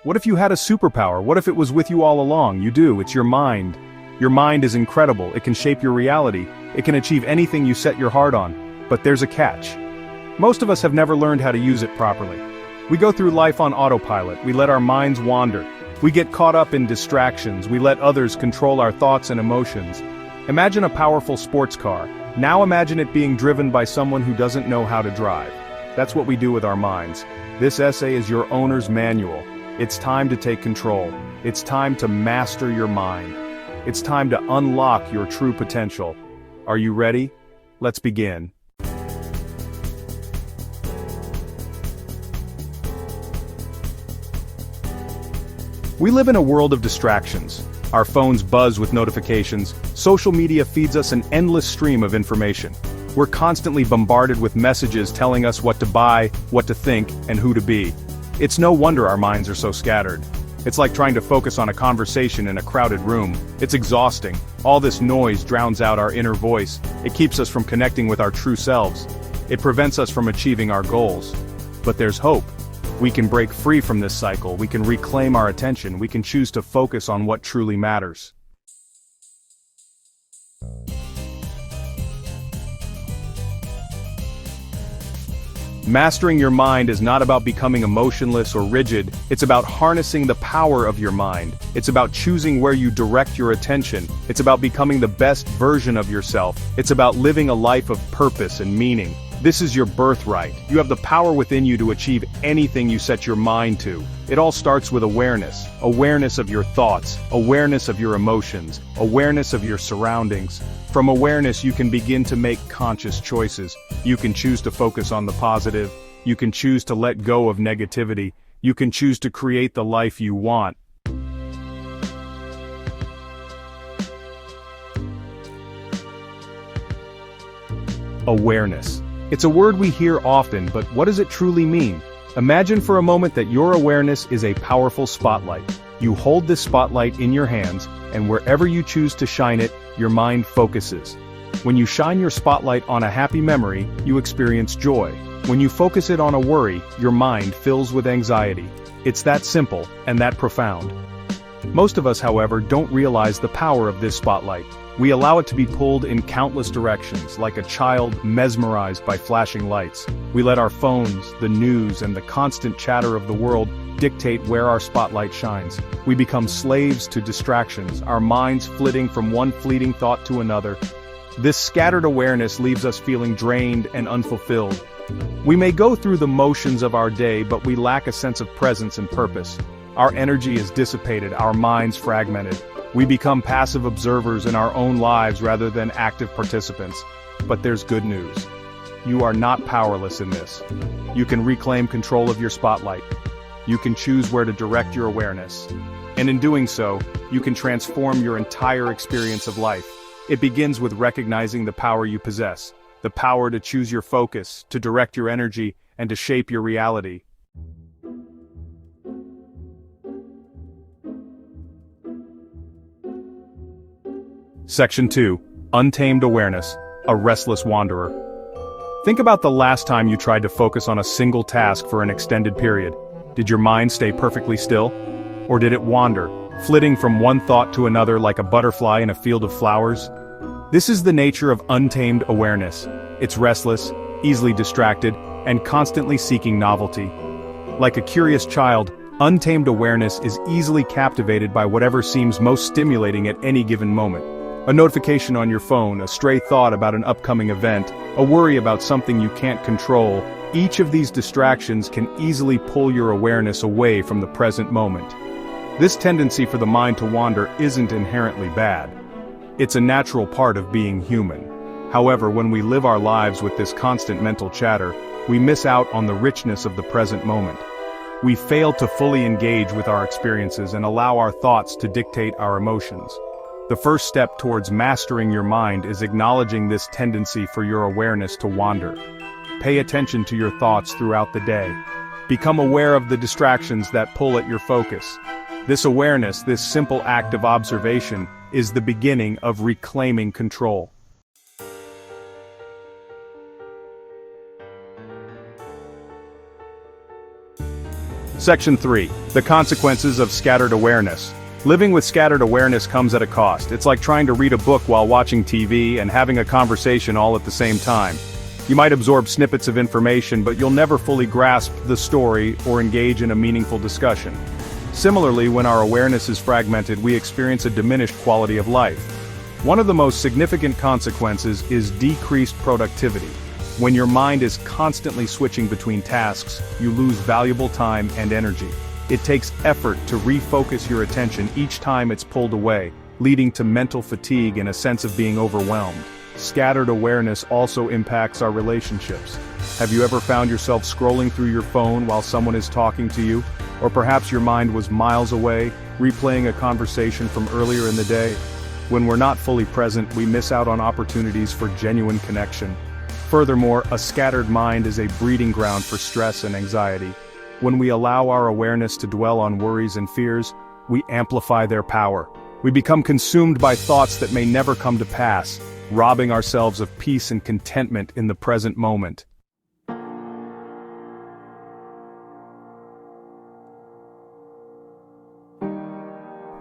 What if you had a superpower? What if it was with you all along? You do, it's your mind. Your mind is incredible, it can shape your reality, it can achieve anything you set your heart on. But there's a catch. Most of us have never learned how to use it properly. We go through life on autopilot, we let our minds wander. We get caught up in distractions, we let others control our thoughts and emotions. Imagine a powerful sports car. Now imagine it being driven by someone who doesn't know how to drive. That's what we do with our minds. This essay is your owner's manual. It's time to take control. It's time to master your mind. It's time to unlock your true potential. Are you ready? Let's begin. We live in a world of distractions. Our phones buzz with notifications, social media feeds us an endless stream of information. We're constantly bombarded with messages telling us what to buy, what to think, and who to be. It's no wonder our minds are so scattered. It's like trying to focus on a conversation in a crowded room. It's exhausting. All this noise drowns out our inner voice. It keeps us from connecting with our true selves. It prevents us from achieving our goals. But there's hope. We can break free from this cycle, we can reclaim our attention, we can choose to focus on what truly matters. Mastering your mind is not about becoming emotionless or rigid, it's about harnessing the power of your mind. It's about choosing where you direct your attention. It's about becoming the best version of yourself. It's about living a life of purpose and meaning. This is your birthright. You have the power within you to achieve anything you set your mind to. It all starts with awareness. Awareness of your thoughts, awareness of your emotions, awareness of your surroundings. From awareness you can begin to make conscious choices. You can choose to focus on the positive. You can choose to let go of negativity. You can choose to create the life you want. Awareness. It's a word we hear often, but what does it truly mean? Imagine for a moment that your awareness is a powerful spotlight. You hold this spotlight in your hands, and wherever you choose to shine it, your mind focuses. When you shine your spotlight on a happy memory, you experience joy. When you focus it on a worry, your mind fills with anxiety. It's that simple, and that profound. Most of us, however, don't realize the power of this spotlight. We allow it to be pulled in countless directions, like a child mesmerized by flashing lights. We let our phones, the news, and the constant chatter of the world dictate where our spotlight shines. We become slaves to distractions, our minds flitting from one fleeting thought to another. This scattered awareness leaves us feeling drained and unfulfilled. We may go through the motions of our day, but we lack a sense of presence and purpose. Our energy is dissipated, our minds fragmented. We become passive observers in our own lives rather than active participants. But there's good news. You are not powerless in this. You can reclaim control of your spotlight. You can choose where to direct your awareness. And in doing so, you can transform your entire experience of life. It begins with recognizing the power you possess, the power to choose your focus, to direct your energy, and to shape your reality. Section 2. Untamed Awareness, a Restless Wanderer. Think about the last time you tried to focus on a single task for an extended period. Did your mind stay perfectly still? Or did it wander, flitting from one thought to another like a butterfly in a field of flowers? This is the nature of untamed awareness. It's restless, easily distracted, and constantly seeking novelty. Like a curious child, untamed awareness is easily captivated by whatever seems most stimulating at any given moment. A notification on your phone, a stray thought about an upcoming event, a worry about something you can't control. Each of these distractions can easily pull your awareness away from the present moment. This tendency for the mind to wander isn't inherently bad. It's a natural part of being human. However, when we live our lives with this constant mental chatter, we miss out on the richness of the present moment. We fail to fully engage with our experiences and allow our thoughts to dictate our emotions. The first step towards mastering your mind is acknowledging this tendency for your awareness to wander. Pay attention to your thoughts throughout the day. Become aware of the distractions that pull at your focus. This awareness, this simple act of observation, is the beginning of reclaiming control. Section 3. The consequences of scattered awareness. Living with scattered awareness comes at a cost. It's like trying to read a book while watching TV and having a conversation all at the same time. You might absorb snippets of information, but you'll never fully grasp the story or engage in a meaningful discussion. Similarly, when our awareness is fragmented, we experience a diminished quality of life. One of the most significant consequences is decreased productivity. When your mind is constantly switching between tasks, you lose valuable time and energy. It takes effort to refocus your attention each time it's pulled away, leading to mental fatigue and a sense of being overwhelmed. Scattered awareness also impacts our relationships. Have you ever found yourself scrolling through your phone while someone is talking to you? Or perhaps your mind was miles away, replaying a conversation from earlier in the day? When we're not fully present, we miss out on opportunities for genuine connection. Furthermore, a scattered mind is a breeding ground for stress and anxiety. When we allow our awareness to dwell on worries and fears, we amplify their power. We become consumed by thoughts that may never come to pass, robbing ourselves of peace and contentment in the present moment.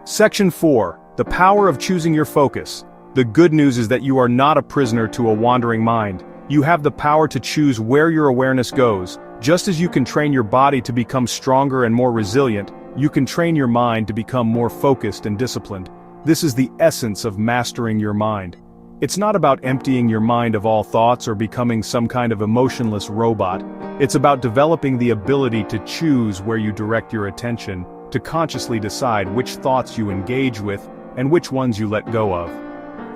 Section 4. The power of choosing your focus. The good news is that you are not a prisoner to a wandering mind. You have the power to choose where your awareness goes. Just as you can train your body to become stronger and more resilient, you can train your mind to become more focused and disciplined. This is the essence of mastering your mind. It's not about emptying your mind of all thoughts or becoming some kind of emotionless robot. It's about developing the ability to choose where you direct your attention, to consciously decide which thoughts you engage with and which ones you let go of.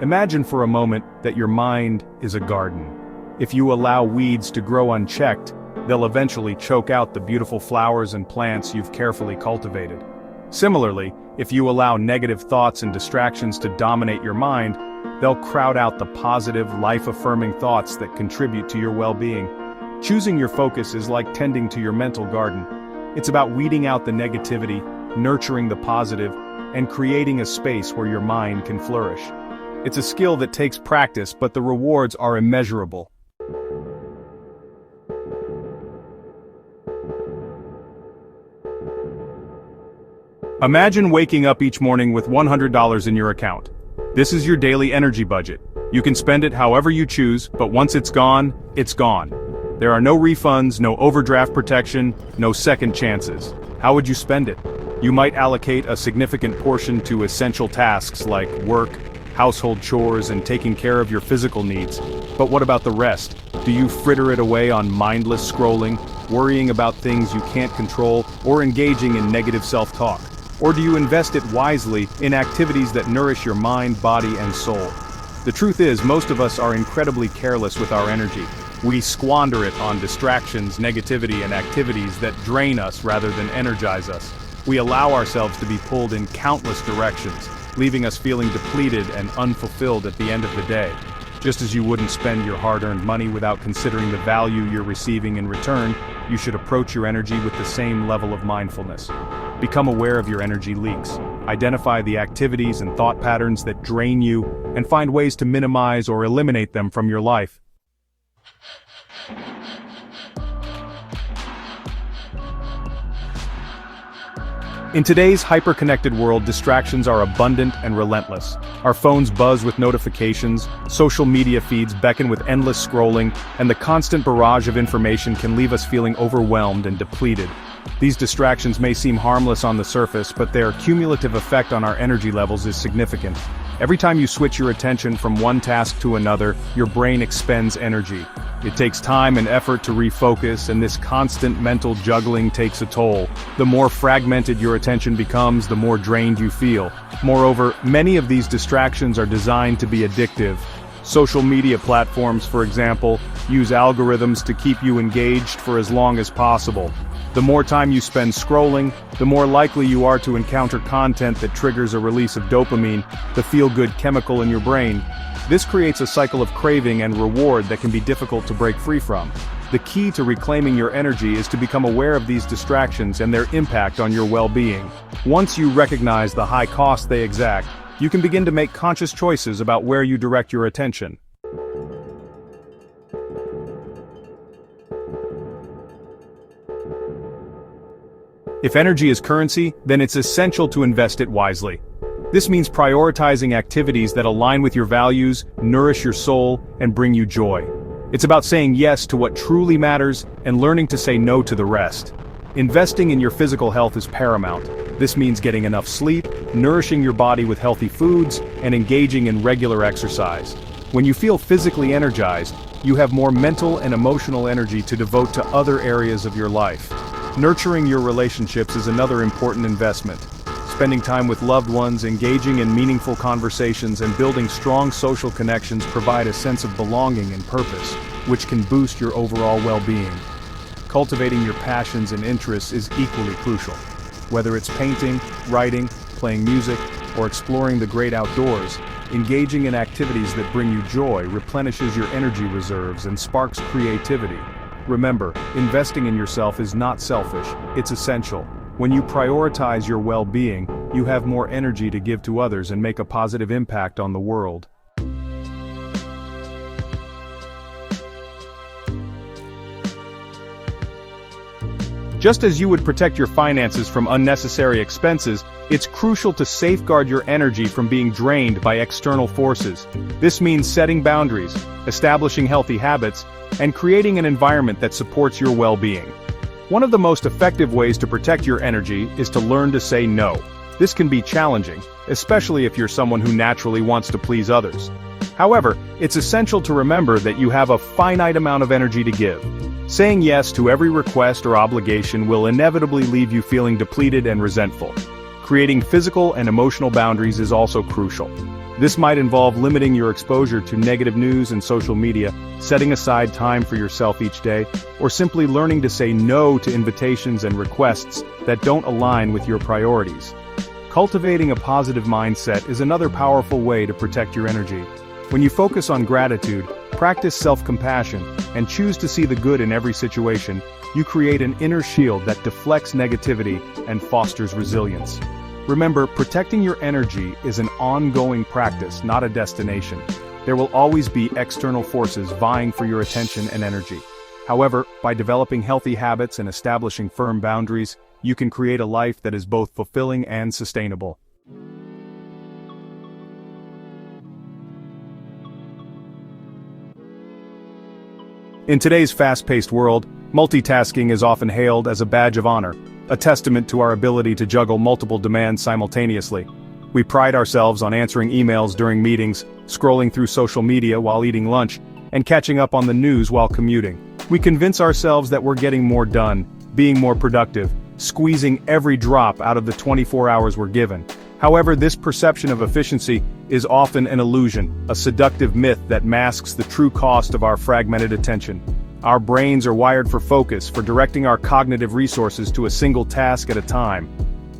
Imagine for a moment that your mind is a garden. If you allow weeds to grow unchecked, they'll eventually choke out the beautiful flowers and plants you've carefully cultivated. Similarly, if you allow negative thoughts and distractions to dominate your mind, they'll crowd out the positive, life-affirming thoughts that contribute to your well-being. Choosing your focus is like tending to your mental garden. It's about weeding out the negativity, nurturing the positive, and creating a space where your mind can flourish. It's a skill that takes practice, but the rewards are immeasurable. Imagine waking up each morning with $100 in your account. This is your daily energy budget. You can spend it however you choose, but once it's gone, it's gone. There are no refunds, no overdraft protection, no second chances. How would you spend it? You might allocate a significant portion to essential tasks like work, household chores, and taking care of your physical needs. But what about the rest? Do you fritter it away on mindless scrolling, worrying about things you can't control, or engaging in negative self-talk? Or do you invest it wisely in activities that nourish your mind, body, and soul? The truth is, most of us are incredibly careless with our energy. We squander it on distractions, negativity, and activities that drain us rather than energize us. We allow ourselves to be pulled in countless directions, leaving us feeling depleted and unfulfilled at the end of the day. Just as you wouldn't spend your hard-earned money without considering the value you're receiving in return, you should approach your energy with the same level of mindfulness. Become aware of your energy leaks. Identify the activities and thought patterns that drain you, and find ways to minimize or eliminate them from your life. In today's hyper-connected world, distractions are abundant and relentless. Our phones buzz with notifications, social media feeds beckon with endless scrolling, and the constant barrage of information can leave us feeling overwhelmed and depleted. These distractions may seem harmless on the surface, but their cumulative effect on our energy levels is significant. Every time you switch your attention from one task to another, your brain expends energy. It takes time and effort to refocus, and this constant mental juggling takes a toll. The more fragmented your attention becomes, the more drained you feel. Moreover, many of these distractions are designed to be addictive. Social media platforms, for example, use algorithms to keep you engaged for as long as possible. The more time you spend scrolling, the more likely you are to encounter content that triggers a release of dopamine, the feel-good chemical in your brain. This creates a cycle of craving and reward that can be difficult to break free from. The key to reclaiming your energy is to become aware of these distractions and their impact on your well-being. Once you recognize the high cost they exact, you can begin to make conscious choices about where you direct your attention. If energy is currency, then it's essential to invest it wisely. This means prioritizing activities that align with your values, nourish your soul, and bring you joy. It's about saying yes to what truly matters and learning to say no to the rest. Investing in your physical health is paramount. This means getting enough sleep, nourishing your body with healthy foods, and engaging in regular exercise. When you feel physically energized, you have more mental and emotional energy to devote to other areas of your life. Nurturing your relationships is another important investment. Spending time with loved ones, engaging in meaningful conversations, and building strong social connections provide a sense of belonging and purpose, which can boost your overall well-being. Cultivating your passions and interests is equally crucial. Whether it's painting, writing, playing music, or exploring the great outdoors, engaging in activities that bring you joy replenishes your energy reserves and sparks creativity. Remember, investing in yourself is not selfish, it's essential. When you prioritize your well-being, you have more energy to give to others and make a positive impact on the world. Just as you would protect your finances from unnecessary expenses, it's crucial to safeguard your energy from being drained by external forces. This means setting boundaries, establishing healthy habits, and creating an environment that supports your well-being. One of the most effective ways to protect your energy is to learn to say no. This can be challenging, especially if you're someone who naturally wants to please others. However, it's essential to remember that you have a finite amount of energy to give. Saying yes to every request or obligation will inevitably leave you feeling depleted and resentful. Creating physical and emotional boundaries is also crucial. This might involve limiting your exposure to negative news and social media, setting aside time for yourself each day, or simply learning to say no to invitations and requests that don't align with your priorities. Cultivating a positive mindset is another powerful way to protect your energy. When you focus on gratitude, practice self-compassion, and choose to see the good in every situation, you create an inner shield that deflects negativity and fosters resilience. Remember, protecting your energy is an ongoing practice, not a destination. There will always be external forces vying for your attention and energy. However, by developing healthy habits and establishing firm boundaries, you can create a life that is both fulfilling and sustainable. In today's fast-paced world, multitasking is often hailed as a badge of honor, a testament to our ability to juggle multiple demands simultaneously. We pride ourselves on answering emails during meetings, scrolling through social media while eating lunch, and catching up on the news while commuting. We convince ourselves that we're getting more done, being more productive, squeezing every drop out of the 24 hours we're given. However, this perception of efficiency is often an illusion, a seductive myth that masks the true cost of our fragmented attention. Our brains are wired for focus, for directing our cognitive resources to a single task at a time.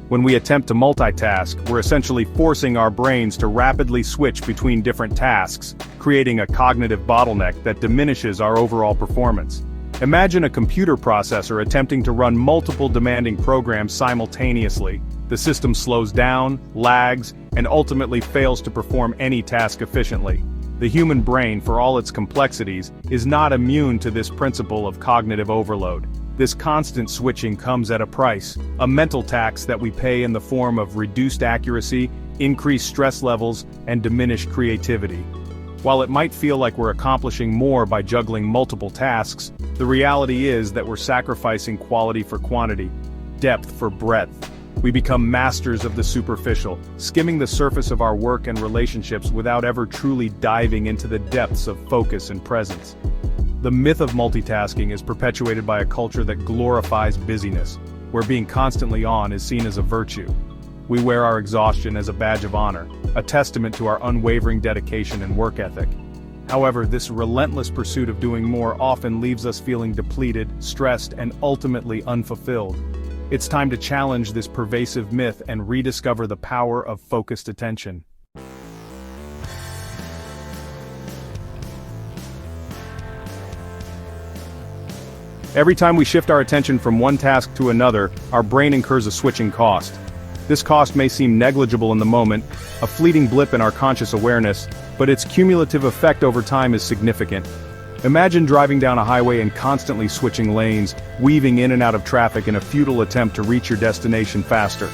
When we attempt to multitask, we're essentially forcing our brains to rapidly switch between different tasks, creating a cognitive bottleneck that diminishes our overall performance. Imagine a computer processor attempting to run multiple demanding programs simultaneously. The system slows down, lags, and ultimately fails to perform any task efficiently. The human brain, for all its complexities, is not immune to this principle of cognitive overload. This constant switching comes at a price, a mental tax that we pay in the form of reduced accuracy, increased stress levels, and diminished creativity. While it might feel like we're accomplishing more by juggling multiple tasks, the reality is that we're sacrificing quality for quantity, depth for breadth. We become masters of the superficial, skimming the surface of our work and relationships without ever truly diving into the depths of focus and presence. The myth of multitasking is perpetuated by a culture that glorifies busyness, where being constantly on is seen as a virtue. We wear our exhaustion as a badge of honor, a testament to our unwavering dedication and work ethic. However, this relentless pursuit of doing more often leaves us feeling depleted, stressed, and ultimately unfulfilled. It's time to challenge this pervasive myth and rediscover the power of focused attention. Every time we shift our attention from one task to another, our brain incurs a switching cost. This cost may seem negligible in the moment, a fleeting blip in our conscious awareness, but its cumulative effect over time is significant. Imagine driving down a highway and constantly switching lanes, weaving in and out of traffic in a futile attempt to reach your destination faster.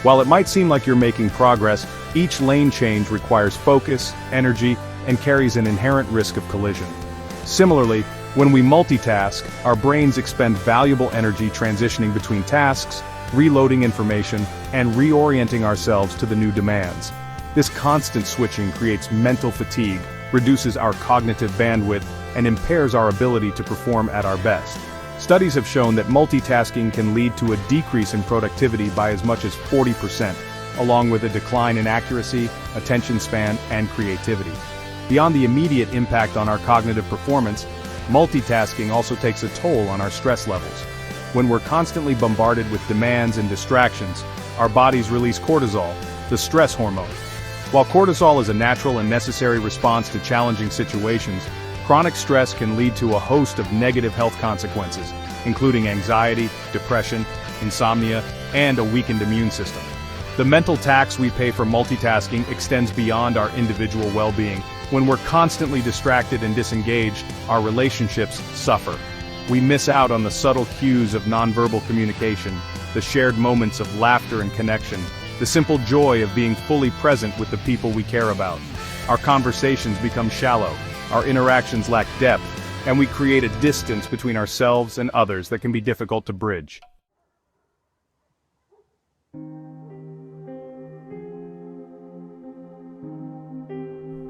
While it might seem like you're making progress, each lane change requires focus, energy, and carries an inherent risk of collision. Similarly, when we multitask, our brains expend valuable energy transitioning between tasks, reloading information, and reorienting ourselves to the new demands. This constant switching creates mental fatigue, reduces our cognitive bandwidth, and impairs our ability to perform at our best. Studies have shown that multitasking can lead to a decrease in productivity by as much as 40%, along with a decline in accuracy, attention span, and creativity. Beyond the immediate impact on our cognitive performance, multitasking also takes a toll on our stress levels. When we're constantly bombarded with demands and distractions, our bodies release cortisol, the stress hormone. While cortisol is a natural and necessary response to challenging situations, chronic stress can lead to a host of negative health consequences, including anxiety, depression, insomnia, and a weakened immune system. The mental tax we pay for multitasking extends beyond our individual well-being. When we're constantly distracted and disengaged, our relationships suffer. We miss out on the subtle cues of nonverbal communication, the shared moments of laughter and connection, the simple joy of being fully present with the people we care about. Our conversations become shallow, our interactions lack depth, and we create a distance between ourselves and others that can be difficult to bridge.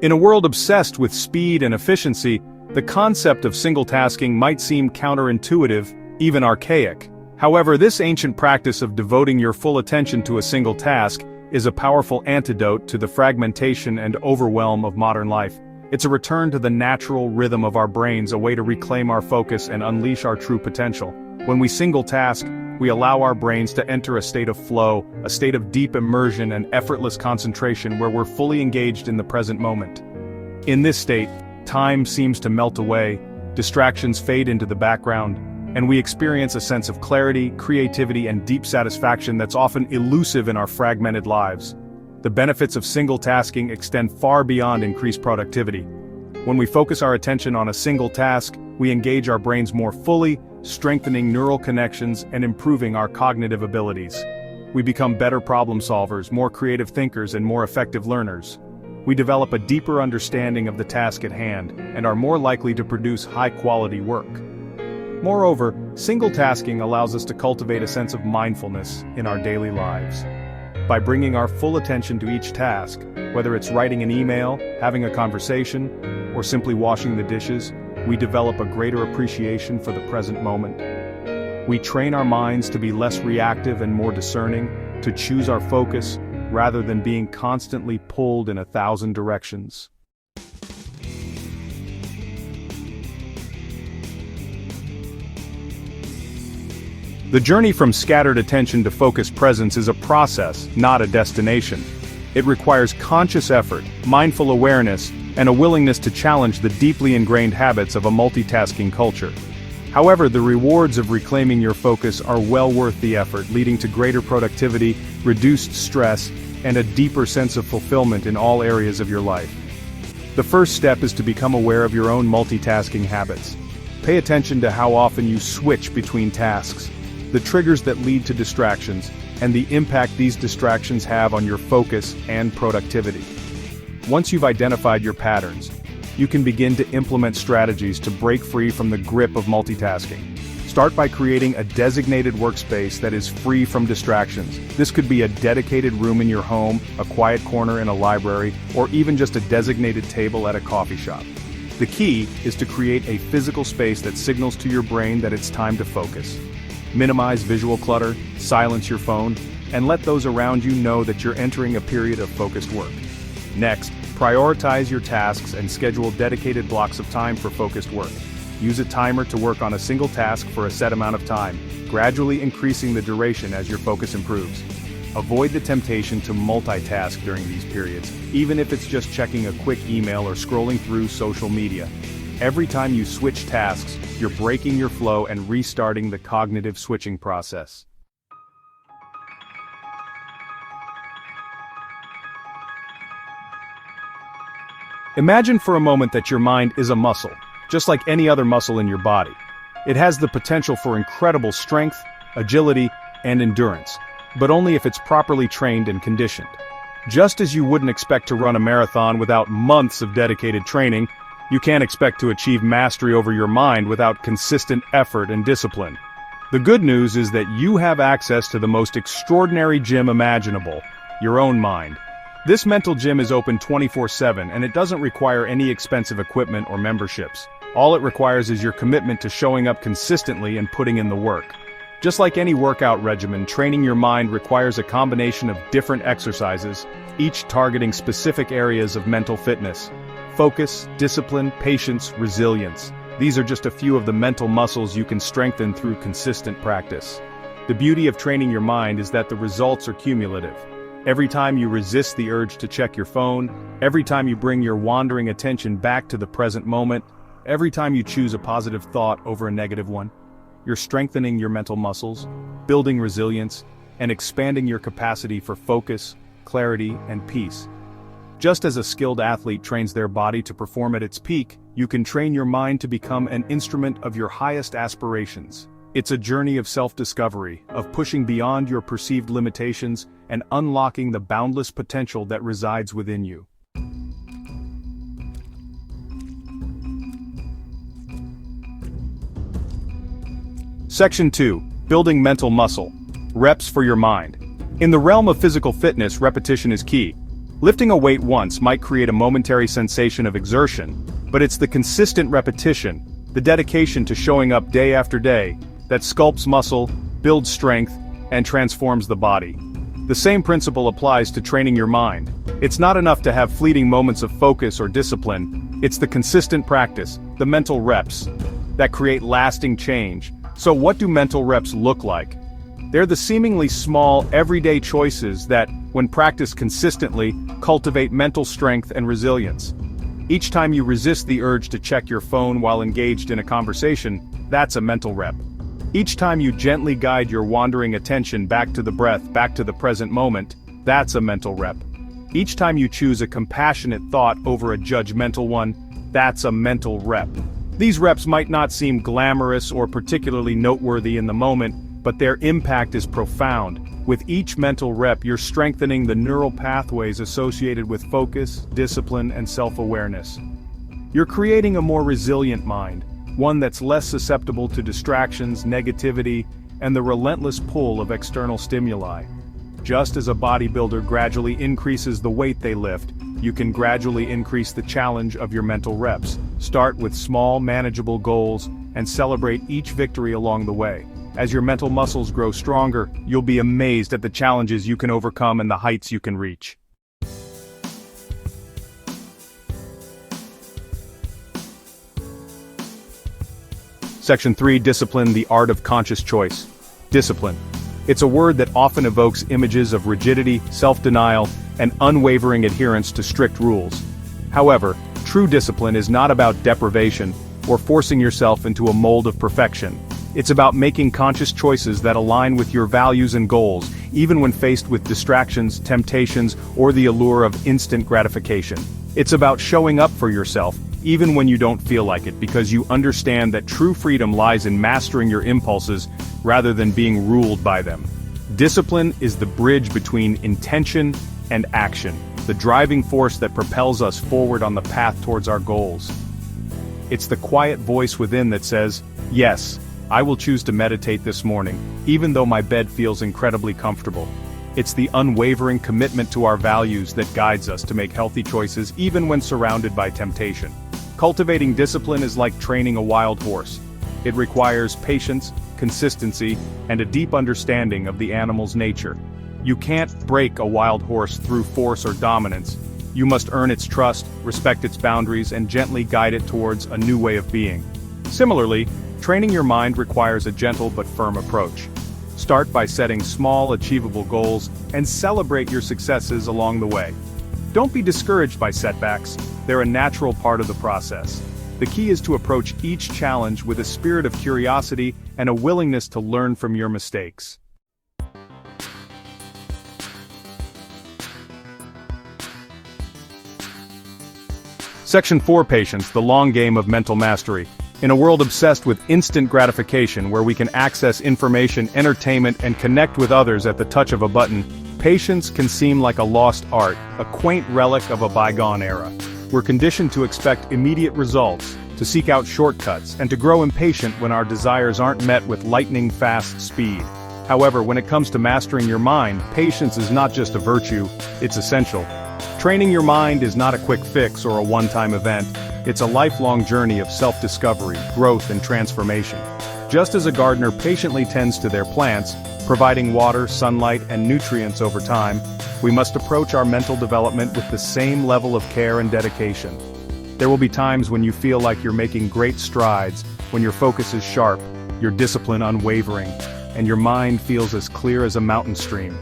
In a world obsessed with speed and efficiency, the concept of single tasking might seem counterintuitive, even archaic. However, this ancient practice of devoting your full attention to a single task is a powerful antidote to the fragmentation and overwhelm of modern life. It's a return to the natural rhythm of our brains, a way to reclaim our focus and unleash our true potential. When we single task, we allow our brains to enter a state of flow, a state of deep immersion and effortless concentration where we're fully engaged in the present moment. In this state, time seems to melt away, distractions fade into the background, and we experience a sense of clarity, creativity, and deep satisfaction that's often elusive in our fragmented lives. The benefits of single tasking extend far beyond increased productivity. When we focus our attention on a single task, we engage our brains more fully, strengthening neural connections and improving our cognitive abilities. We become better problem solvers, more creative thinkers, and more effective learners. We develop a deeper understanding of the task at hand and are more likely to produce high-quality work. Moreover, single tasking allows us to cultivate a sense of mindfulness in our daily lives. By bringing our full attention to each task, whether it's writing an email, having a conversation, or simply washing the dishes, we develop a greater appreciation for the present moment. We train our minds to be less reactive and more discerning, to choose our focus, rather than being constantly pulled in 1,000 directions. The journey from scattered attention to focused presence is a process, not a destination. It requires conscious effort, mindful awareness, and a willingness to challenge the deeply ingrained habits of a multitasking culture. However, the rewards of reclaiming your focus are well worth the effort, leading to greater productivity, reduced stress, and a deeper sense of fulfillment in all areas of your life. The first step is to become aware of your own multitasking habits. Pay attention to how often you switch between tasks, the triggers that lead to distractions, and the impact these distractions have on your focus and productivity. Once you've identified your patterns, you can begin to implement strategies to break free from the grip of multitasking. Start by creating a designated workspace that is free from distractions. This could be a dedicated room in your home, a quiet corner in a library, or even just a designated table at a coffee shop. The key is to create a physical space that signals to your brain that it's time to focus. Minimize visual clutter, silence your phone, and let those around you know that you're entering a period of focused work. Next, prioritize your tasks and schedule dedicated blocks of time for focused work. Use a timer to work on a single task for a set amount of time, gradually increasing the duration as your focus improves. Avoid the temptation to multitask during these periods, even if it's just checking a quick email or scrolling through social media. Every time you switch tasks, you're breaking your flow and restarting the cognitive switching process. Imagine for a moment that your mind is a muscle. just like any other muscle in your body. It has the potential for incredible strength, agility, and endurance, but only if it's properly trained and conditioned. Just as you wouldn't expect to run a marathon without months of dedicated training, you can't expect to achieve mastery over your mind without consistent effort and discipline. The good news is that you have access to the most extraordinary gym imaginable, your own mind. This mental gym is open 24/7 and it doesn't require any expensive equipment or memberships. All it requires is your commitment to showing up consistently and putting in the work. Just like any workout regimen, training your mind requires a combination of different exercises, each targeting specific areas of mental fitness. Focus, discipline, patience, resilience. These are just a few of the mental muscles you can strengthen through consistent practice. The beauty of training your mind is that the results are cumulative. Every time you resist the urge to check your phone, every time you bring your wandering attention back to the present moment, every time you choose a positive thought over a negative one, you're strengthening your mental muscles, building resilience, and expanding your capacity for focus, clarity, and peace. Just as a skilled athlete trains their body to perform at its peak, you can train your mind to become an instrument of your highest aspirations. It's a journey of self-discovery, of pushing beyond your perceived limitations and unlocking the boundless potential that resides within you. Section 2. Building mental muscle. Reps for your mind. In the realm of physical fitness, repetition is key. Lifting a weight once might create a momentary sensation of exertion, but it's the consistent repetition, the dedication to showing up day after day, that sculpts muscle, builds strength, and transforms the body. The same principle applies to training your mind. It's not enough to have fleeting moments of focus or discipline. It's the consistent practice, the mental reps, that create lasting change. So what do mental reps look like? They're the seemingly small, everyday choices that, when practiced consistently, cultivate mental strength and resilience. Each time you resist the urge to check your phone while engaged in a conversation, that's a mental rep. Each time you gently guide your wandering attention back to the breath, back to the present moment, that's a mental rep. Each time you choose a compassionate thought over a judgmental one, that's a mental rep. These reps might not seem glamorous or particularly noteworthy in the moment, but their impact is profound. With each mental rep, you're strengthening the neural pathways associated with focus, discipline, and self-awareness. You're creating a more resilient mind, one that's less susceptible to distractions, negativity, and the relentless pull of external stimuli. Just as a bodybuilder gradually increases the weight they lift, you can gradually increase the challenge of your mental reps. Start with small, manageable goals, and celebrate each victory along the way. As your mental muscles grow stronger, you'll be amazed at the challenges you can overcome and the heights you can reach. Section 3. Discipline, the art of conscious choice. Discipline. It's a word that often evokes images of rigidity, self-denial, and unwavering adherence to strict rules. However, true discipline is not about deprivation or forcing yourself into a mold of perfection. It's about making conscious choices that align with your values and goals, even when faced with distractions, temptations, or the allure of instant gratification. It's about showing up for yourself, even when you don't feel like it, because you understand that true freedom lies in mastering your impulses rather than being ruled by them. Discipline is the bridge between intention and action, the driving force that propels us forward on the path towards our goals. It's the quiet voice within that says, "Yes, I will choose to meditate this morning, even though my bed feels incredibly comfortable." It's the unwavering commitment to our values that guides us to make healthy choices even when surrounded by temptation. Cultivating discipline is like training a wild horse. It requires patience, consistency, and a deep understanding of the animal's nature. You can't break a wild horse through force or dominance. You must earn its trust, respect its boundaries, and gently guide it towards a new way of being. Similarly, training your mind requires a gentle but firm approach. Start by setting small, achievable goals and celebrate your successes along the way. Don't be discouraged by setbacks, they're a natural part of the process. The key is to approach each challenge with a spirit of curiosity and a willingness to learn from your mistakes. Section 4: Patience, the long game of mental mastery. In a world obsessed with instant gratification where we can access information, entertainment, and connect with others at the touch of a button, patience can seem like a lost art, a quaint relic of a bygone era. We're conditioned to expect immediate results, to seek out shortcuts, and to grow impatient when our desires aren't met with lightning-fast speed. However, when it comes to mastering your mind, patience is not just a virtue, it's essential. Training your mind is not a quick fix or a one-time event. It's a lifelong journey of self-discovery, growth, and transformation. Just as a gardener patiently tends to their plants, providing water, sunlight, and nutrients over time, we must approach our mental development with the same level of care and dedication. There will be times when you feel like you're making great strides, when your focus is sharp, your discipline unwavering, and your mind feels as clear as a mountain stream.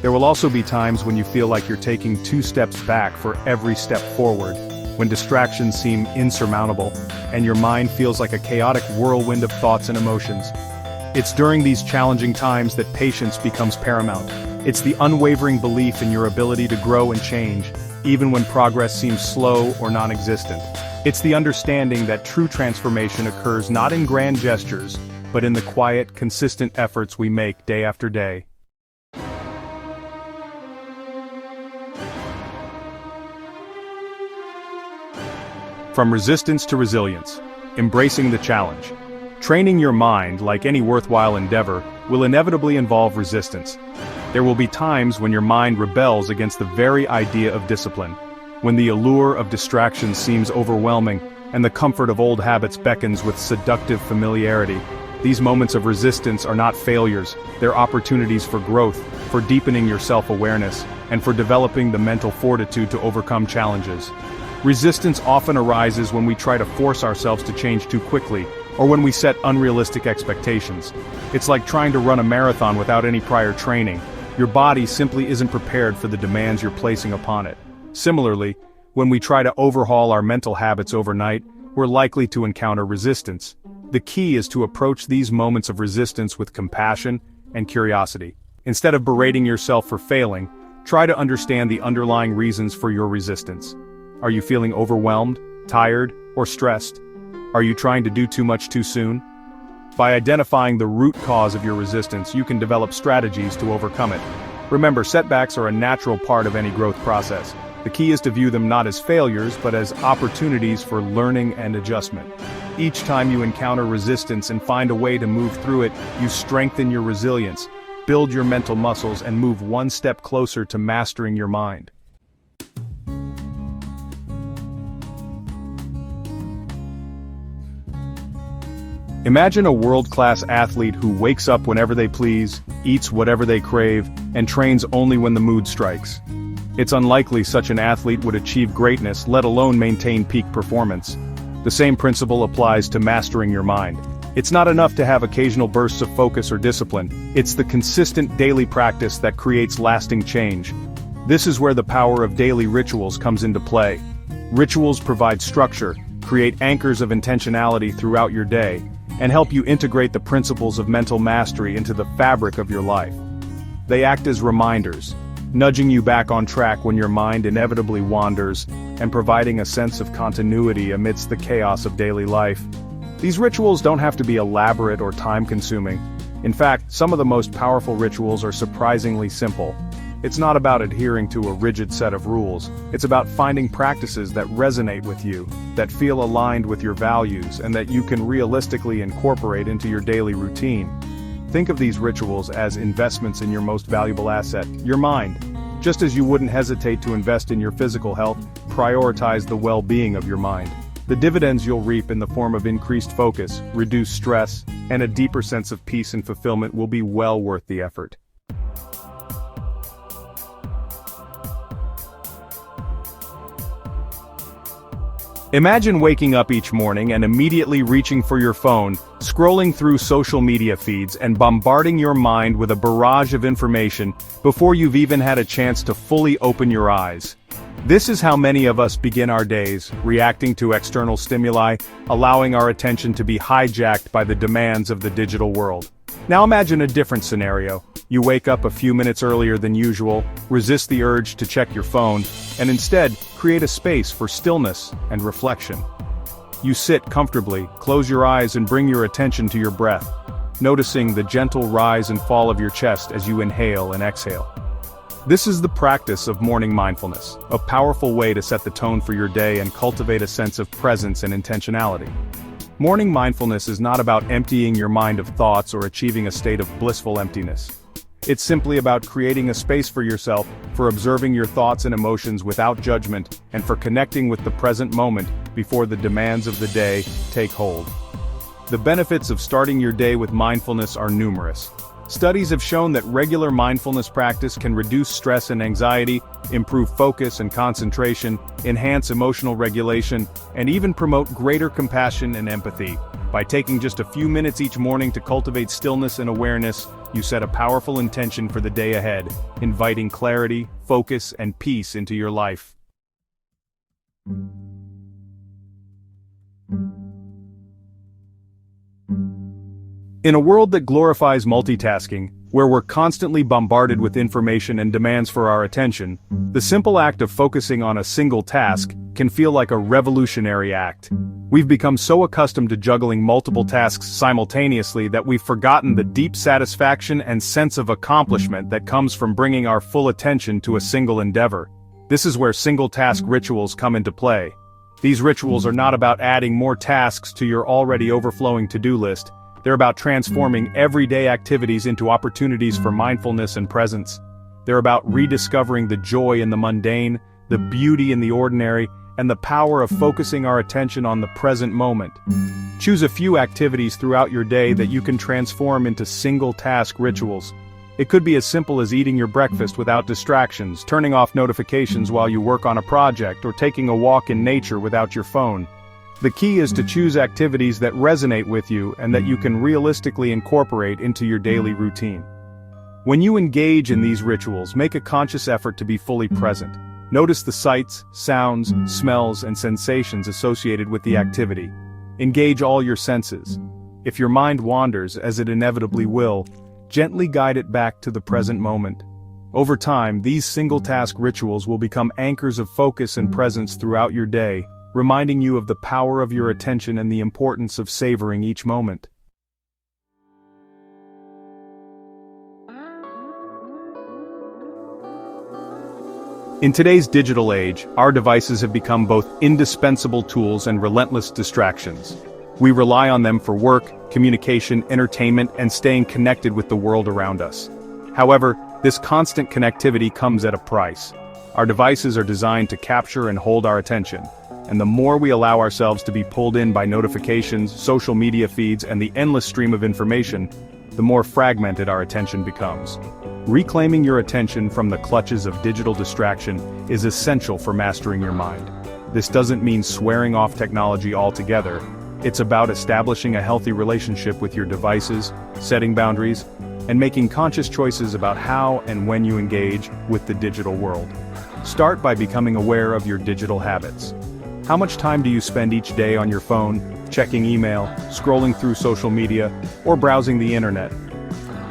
There will also be times when you feel like you're taking 2 steps back for every step forward, when distractions seem insurmountable, and your mind feels like a chaotic whirlwind of thoughts and emotions. It's during these challenging times that patience becomes paramount. It's the unwavering belief in your ability to grow and change, even when progress seems slow or non-existent. It's the understanding that true transformation occurs not in grand gestures, but in the quiet, consistent efforts we make day after day. From resistance to resilience, embracing the challenge. Training your mind, like any worthwhile endeavor, will inevitably involve resistance. There will be times when your mind rebels against the very idea of discipline, when the allure of distraction seems overwhelming, and the comfort of old habits beckons with seductive familiarity. These moments of resistance are not failures, they're opportunities for growth, for deepening your self-awareness, and for developing the mental fortitude to overcome challenges. Resistance often arises when we try to force ourselves to change too quickly, or when we set unrealistic expectations. It's like trying to run a marathon without any prior training. Your body simply isn't prepared for the demands you're placing upon it. Similarly, when we try to overhaul our mental habits overnight, we're likely to encounter resistance. The key is to approach these moments of resistance with compassion and curiosity. Instead of berating yourself for failing, try to understand the underlying reasons for your resistance. Are you feeling overwhelmed, tired, or stressed? Are you trying to do too much too soon? By identifying the root cause of your resistance, you can develop strategies to overcome it. Remember, setbacks are a natural part of any growth process. The key is to view them not as failures, but as opportunities for learning and adjustment. Each time you encounter resistance and find a way to move through it, you strengthen your resilience, build your mental muscles, and move one step closer to mastering your mind. Imagine a world-class athlete who wakes up whenever they please, eats whatever they crave, and trains only when the mood strikes. It's unlikely such an athlete would achieve greatness, let alone maintain peak performance. The same principle applies to mastering your mind. It's not enough to have occasional bursts of focus or discipline. It's the consistent daily practice that creates lasting change. This is where the power of daily rituals comes into play. Rituals provide structure, create anchors of intentionality throughout your day, and help you integrate the principles of mental mastery into the fabric of your life. They act as reminders, nudging you back on track when your mind inevitably wanders, and providing a sense of continuity amidst the chaos of daily life. These rituals don't have to be elaborate or time-consuming. In fact, some of the most powerful rituals are surprisingly simple. It's not about adhering to a rigid set of rules. It's about finding practices that resonate with you, that feel aligned with your values, and that you can realistically incorporate into your daily routine. Think of these rituals as investments in your most valuable asset, your mind. Just as you wouldn't hesitate to invest in your physical health, prioritize the well-being of your mind. The dividends you'll reap in the form of increased focus, reduced stress, and a deeper sense of peace and fulfillment will be well worth the effort. Imagine waking up each morning and immediately reaching for your phone, scrolling through social media feeds and bombarding your mind with a barrage of information before you've even had a chance to fully open your eyes. This is how many of us begin our days, reacting to external stimuli, allowing our attention to be hijacked by the demands of the digital world. Now imagine a different scenario. You wake up a few minutes earlier than usual, resist the urge to check your phone, and instead, create a space for stillness and reflection. You sit comfortably, close your eyes and bring your attention to your breath, noticing the gentle rise and fall of your chest as you inhale and exhale. This is the practice of morning mindfulness, a powerful way to set the tone for your day and cultivate a sense of presence and intentionality. Morning mindfulness is not about emptying your mind of thoughts or achieving a state of blissful emptiness. It's simply about creating a space for yourself, for observing your thoughts and emotions without judgment, and for connecting with the present moment before the demands of the day take hold. The benefits of starting your day with mindfulness are numerous. Studies have shown that regular mindfulness practice can reduce stress and anxiety, improve focus and concentration, enhance emotional regulation, and even promote greater compassion and empathy. By taking just a few minutes each morning to cultivate stillness and awareness, you set a powerful intention for the day ahead, inviting clarity, focus, and peace into your life. In a world that glorifies multitasking, where we're constantly bombarded with information and demands for our attention, the simple act of focusing on a single task can feel like a revolutionary act. We've become so accustomed to juggling multiple tasks simultaneously that we've forgotten the deep satisfaction and sense of accomplishment that comes from bringing our full attention to a single endeavor. This is where single-task rituals come into play. These rituals are not about adding more tasks to your already overflowing to-do list. They're about transforming everyday activities into opportunities for mindfulness and presence. They're about rediscovering the joy in the mundane, the beauty in the ordinary, and the power of focusing our attention on the present moment. Choose a few activities throughout your day that you can transform into single-task rituals. It could be as simple as eating your breakfast without distractions, turning off notifications while you work on a project, or taking a walk in nature without your phone. The key is to choose activities that resonate with you and that you can realistically incorporate into your daily routine. When you engage in these rituals, make a conscious effort to be fully present. Notice the sights, sounds, smells, and sensations associated with the activity. Engage all your senses. If your mind wanders, as it inevitably will, gently guide it back to the present moment. Over time, these single-task rituals will become anchors of focus and presence throughout your day, reminding you of the power of your attention and the importance of savoring each moment. In today's digital age, our devices have become both indispensable tools and relentless distractions. We rely on them for work, communication, entertainment, and staying connected with the world around us. However, this constant connectivity comes at a price. Our devices are designed to capture and hold our attention. And the more we allow ourselves to be pulled in by notifications, social media feeds, and the endless stream of information, the more fragmented our attention becomes. Reclaiming your attention from the clutches of digital distraction is essential for mastering your mind. This doesn't mean swearing off technology altogether. It's about establishing a healthy relationship with your devices, setting boundaries, and making conscious choices about how and when you engage with the digital world. Start by becoming aware of your digital habits. How much time do you spend each day on your phone, checking email, scrolling through social media, or browsing the internet?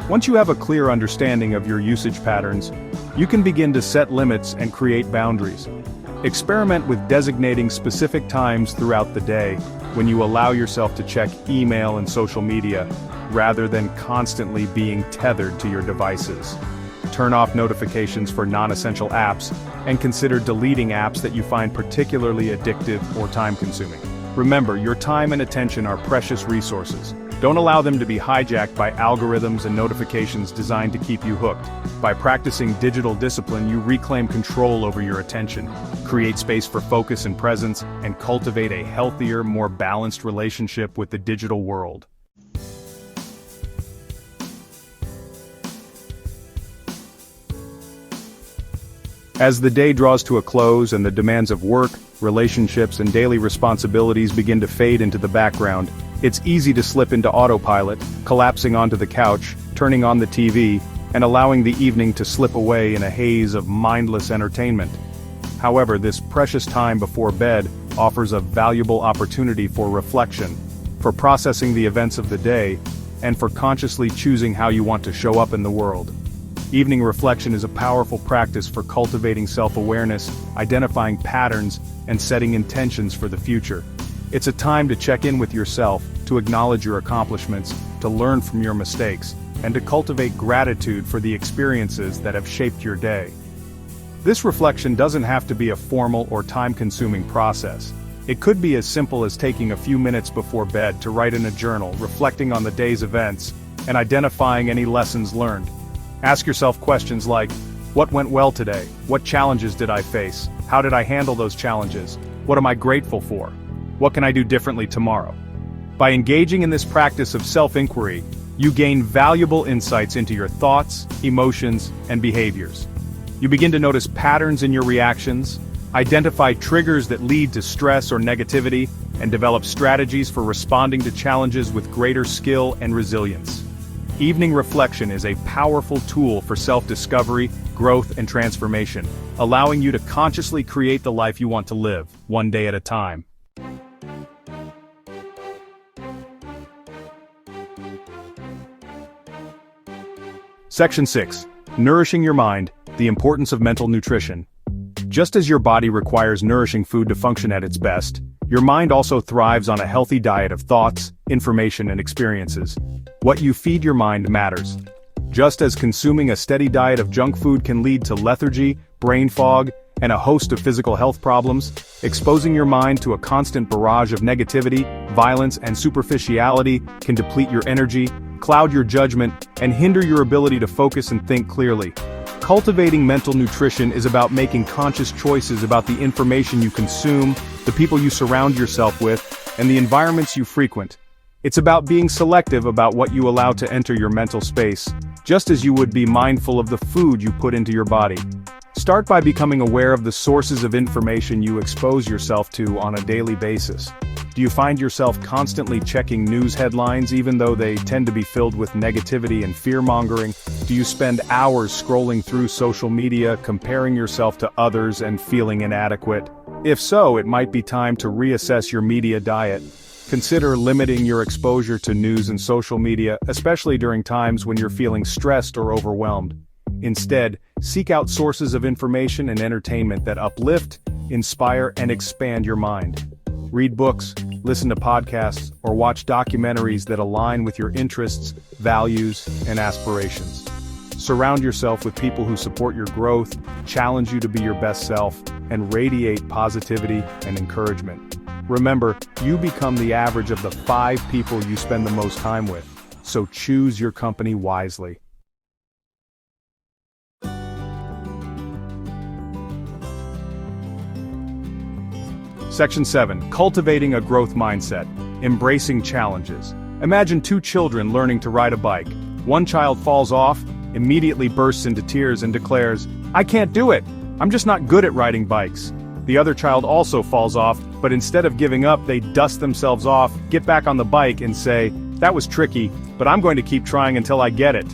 Once you have a clear understanding of your usage patterns, you can begin to set limits and create boundaries. Experiment with designating specific times throughout the day when you allow yourself to check email and social media, rather than constantly being tethered to your devices. Turn off notifications for non-essential apps, and consider deleting apps that you find particularly addictive or time-consuming. Remember, your time and attention are precious resources. Don't allow them to be hijacked by algorithms and notifications designed to keep you hooked. By practicing digital discipline, you reclaim control over your attention, create space for focus and presence, and cultivate a healthier, more balanced relationship with the digital world. As the day draws to a close and the demands of work, relationships, and daily responsibilities begin to fade into the background, it's easy to slip into autopilot, collapsing onto the couch, turning on the TV, and allowing the evening to slip away in a haze of mindless entertainment. However, this precious time before bed offers a valuable opportunity for reflection, for processing the events of the day, and for consciously choosing how you want to show up in the world. Evening reflection is a powerful practice for cultivating self-awareness, identifying patterns, and setting intentions for the future. It's a time to check in with yourself, to acknowledge your accomplishments, to learn from your mistakes, and to cultivate gratitude for the experiences that have shaped your day. This reflection doesn't have to be a formal or time-consuming process. It could be as simple as taking a few minutes before bed to write in a journal, reflecting on the day's events, and identifying any lessons learned. Ask yourself questions like, what went well today? What challenges did I face? How did I handle those challenges? What am I grateful for? What can I do differently tomorrow? By engaging in this practice of self-inquiry, you gain valuable insights into your thoughts, emotions, and behaviors. You begin to notice patterns in your reactions, identify triggers that lead to stress or negativity, and develop strategies for responding to challenges with greater skill and resilience. Evening reflection is a powerful tool for self-discovery, growth, and transformation, allowing you to consciously create the life you want to live, one day at a time. Section 6. Nourishing your mind, the importance of mental nutrition. Just as your body requires nourishing food to function at its best, your mind also thrives on a healthy diet of thoughts, information, and experiences. What you feed your mind matters. Just as consuming a steady diet of junk food can lead to lethargy, brain fog, and a host of physical health problems, exposing your mind to a constant barrage of negativity, violence, and superficiality can deplete your energy, cloud your judgment, and hinder your ability to focus and think clearly. Cultivating mental nutrition is about making conscious choices about the information you consume, the people you surround yourself with, and the environments you frequent. It's about being selective about what you allow to enter your mental space, just as you would be mindful of the food you put into your body. Start by becoming aware of the sources of information you expose yourself to on a daily basis. Do you find yourself constantly checking news headlines even though they tend to be filled with negativity and fear-mongering? Do you spend hours scrolling through social media, comparing yourself to others and feeling inadequate? If so, it might be time to reassess your media diet. Consider limiting your exposure to news and social media, especially during times when you're feeling stressed or overwhelmed. Instead, seek out sources of information and entertainment that uplift, inspire, and expand your mind. Read books, listen to podcasts, or watch documentaries that align with your interests, values, and aspirations. Surround yourself with people who support your growth, challenge you to be your best self, and radiate positivity and encouragement. Remember, you become the average of the 5 people you spend the most time with, so choose your company wisely. Section 7. Cultivating a growth mindset. Embracing challenges. Imagine 2 children learning to ride a bike. One child falls off, immediately bursts into tears and declares, "I can't do it! I'm just not good at riding bikes." The other child also falls off, but instead of giving up, they dust themselves off, get back on the bike and say, "That was tricky, but I'm going to keep trying until I get it."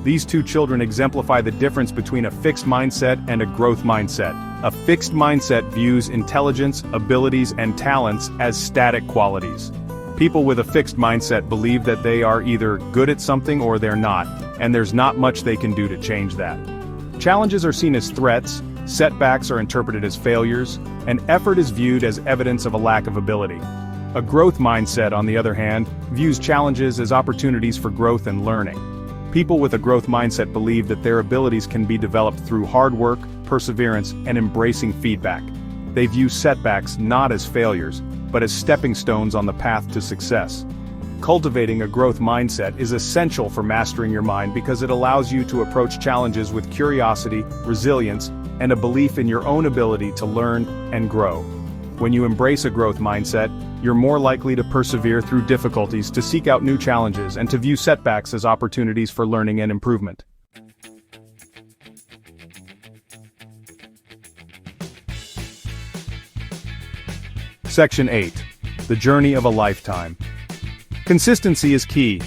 These 2 children exemplify the difference between a fixed mindset and a growth mindset. A fixed mindset views intelligence, abilities, and talents as static qualities. People with a fixed mindset believe that they are either good at something or they're not, and there's not much they can do to change that. Challenges are seen as threats, setbacks are interpreted as failures, and effort is viewed as evidence of a lack of ability. A growth mindset, on the other hand, views challenges as opportunities for growth and learning. People with a growth mindset believe that their abilities can be developed through hard work, perseverance, and embracing feedback. They view setbacks not as failures, but as stepping stones on the path to success. Cultivating a growth mindset is essential for mastering your mind because it allows you to approach challenges with curiosity, resilience, and a belief in your own ability to learn and grow. When you embrace a growth mindset, you're more likely to persevere through difficulties, to seek out new challenges, and to view setbacks as opportunities for learning and improvement. Section 8. The journey of a lifetime. Consistency is key.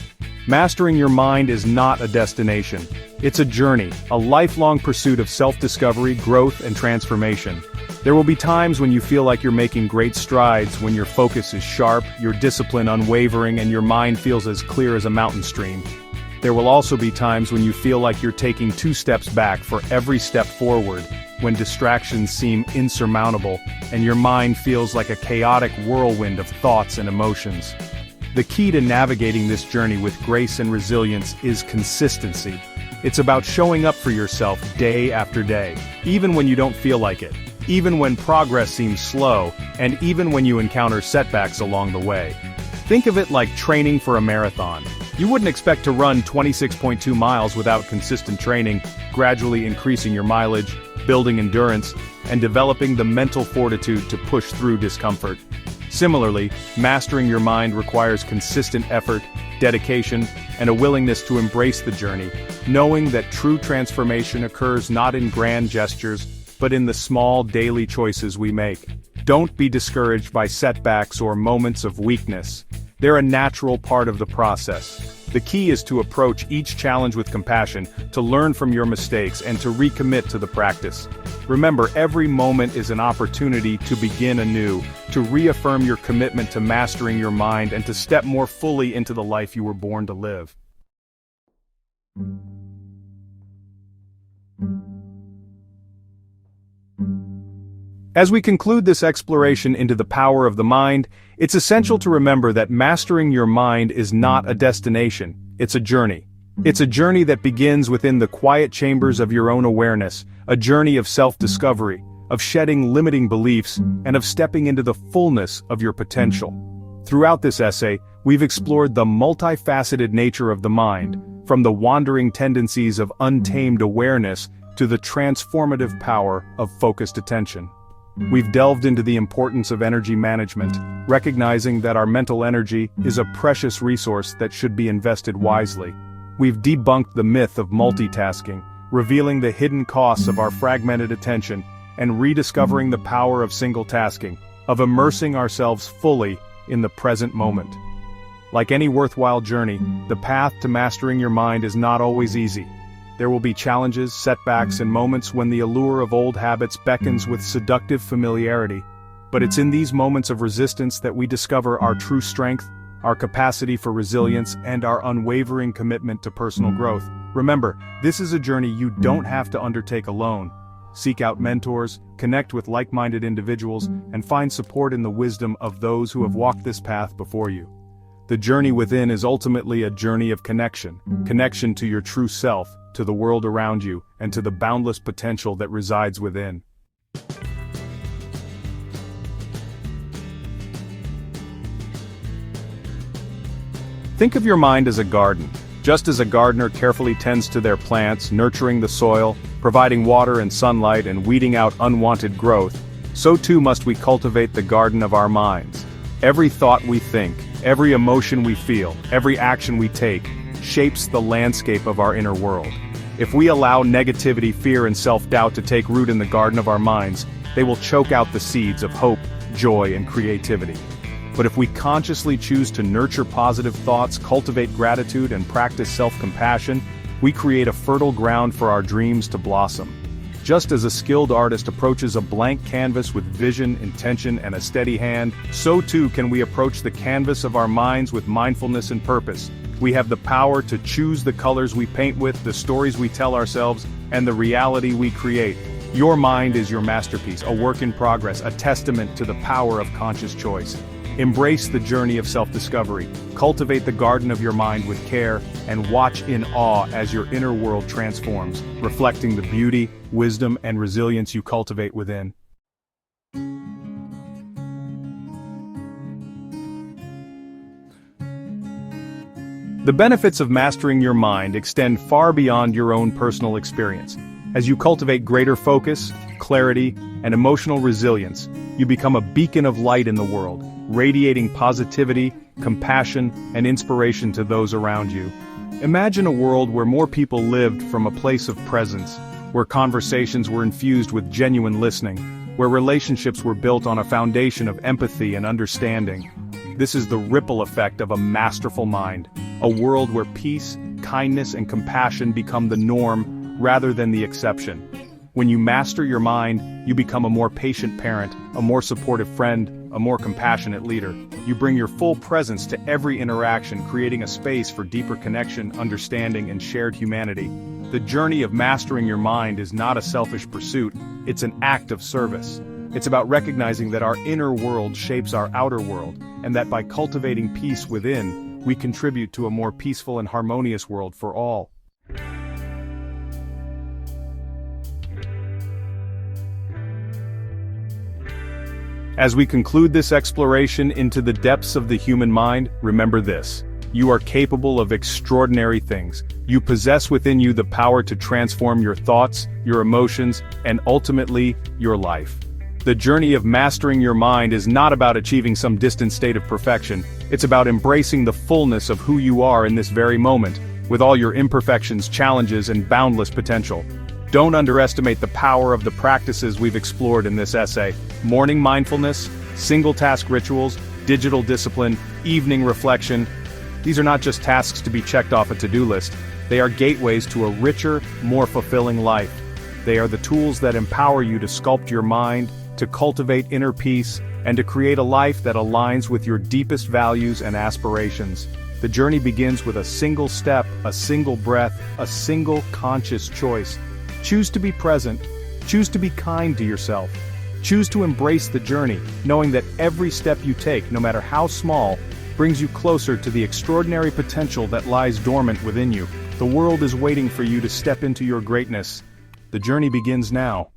Mastering your mind is not a destination. It's a journey, a lifelong pursuit of self-discovery, growth, and transformation. There will be times when you feel like you're making great strides, when your focus is sharp, your discipline unwavering, and your mind feels as clear as a mountain stream. There will also be times when you feel like you're taking 2 steps back for every step forward, when distractions seem insurmountable, and your mind feels like a chaotic whirlwind of thoughts and emotions. The key to navigating this journey with grace and resilience is consistency. It's about showing up for yourself day after day, even when you don't feel like it, even when progress seems slow, and even when you encounter setbacks along the way. Think of it like training for a marathon. You wouldn't expect to run 26.2 miles without consistent training, gradually increasing your mileage, building endurance, and developing the mental fortitude to push through discomfort. Similarly, mastering your mind requires consistent effort, dedication, and a willingness to embrace the journey, knowing that true transformation occurs not in grand gestures, but in the small daily choices we make. Don't be discouraged by setbacks or moments of weakness. They're a natural part of the process. The key is to approach each challenge with compassion, to learn from your mistakes, and to recommit to the practice. Remember, every moment is an opportunity to begin anew, to reaffirm your commitment to mastering your mind, and to step more fully into the life you were born to live. As we conclude this exploration into the power of the mind, it's essential to remember that mastering your mind is not a destination, it's a journey. It's a journey that begins within the quiet chambers of your own awareness, a journey of self-discovery, of shedding limiting beliefs, and of stepping into the fullness of your potential. Throughout this essay, we've explored the multifaceted nature of the mind, from the wandering tendencies of untamed awareness to the transformative power of focused attention. We've delved into the importance of energy management, recognizing that our mental energy is a precious resource that should be invested wisely. We've debunked the myth of multitasking, revealing the hidden costs of our fragmented attention, and rediscovering the power of single tasking, of immersing ourselves fully in the present moment. Like any worthwhile journey, the path to mastering your mind is not always easy. There will be challenges, setbacks, and moments when the allure of old habits beckons with seductive familiarity. But it's in these moments of resistance that we discover our true strength, our capacity for resilience, and our unwavering commitment to personal growth. Remember, this is a journey you don't have to undertake alone. Seek out mentors, connect with like-minded individuals, and find support in the wisdom of those who have walked this path before you. The journey within is ultimately a journey of connection to your true self, to the world around you, and to the boundless potential that resides within. Think of your mind as a garden. Just as a gardener carefully tends to their plants, nurturing the soil, providing water and sunlight, and weeding out unwanted growth, so too must we cultivate the garden of our minds. Every thought we think, every emotion we feel, every action we take, shapes the landscape of our inner world. If we allow negativity, fear, and self-doubt to take root in the garden of our minds, they will choke out the seeds of hope, joy, and creativity. But if we consciously choose to nurture positive thoughts, cultivate gratitude, and practice self-compassion, we create a fertile ground for our dreams to blossom. Just as a skilled artist approaches a blank canvas with vision, intention, and a steady hand, so too can we approach the canvas of our minds with mindfulness and purpose. We have the power to choose the colors we paint with, the stories we tell ourselves, and the reality we create. Your mind is your masterpiece, a work in progress, a testament to the power of conscious choice. Embrace the journey of self-discovery, cultivate the garden of your mind with care, and watch in awe as your inner world transforms, reflecting the beauty, wisdom, and resilience you cultivate within. The benefits of mastering your mind extend far beyond your own personal experience. As you cultivate greater focus, clarity, and emotional resilience, you become a beacon of light in the world, radiating positivity, compassion, and inspiration to those around you. Imagine a world where more people lived from a place of presence, where conversations were infused with genuine listening, where relationships were built on a foundation of empathy and understanding. This is the ripple effect of a masterful mind, a world where peace, kindness, and compassion become the norm rather than the exception. When you master your mind, you become a more patient parent, a more supportive friend, a more compassionate leader. You bring your full presence to every interaction, creating a space for deeper connection, understanding, and shared humanity. The journey of mastering your mind is not a selfish pursuit, it's an act of service. It's about recognizing that our inner world shapes our outer world, and that by cultivating peace within, we contribute to a more peaceful and harmonious world for all. As we conclude this exploration into the depths of the human mind, remember this: you are capable of extraordinary things. You possess within you the power to transform your thoughts, your emotions, and ultimately, your life. The journey of mastering your mind is not about achieving some distant state of perfection. It's about embracing the fullness of who you are in this very moment, with all your imperfections, challenges, and boundless potential. Don't underestimate the power of the practices we've explored in this essay: morning mindfulness, single-task rituals, digital discipline, evening reflection. These are not just tasks to be checked off a to-do list. They are gateways to a richer, more fulfilling life. They are the tools that empower you to sculpt your mind, to cultivate inner peace, and to create a life that aligns with your deepest values and aspirations. The journey begins with a single step, a single breath, a single conscious choice. Choose to be present. Choose to be kind to yourself. Choose to embrace the journey, knowing that every step you take, no matter how small, brings you closer to the extraordinary potential that lies dormant within you. The world is waiting for you to step into your greatness. The journey begins now.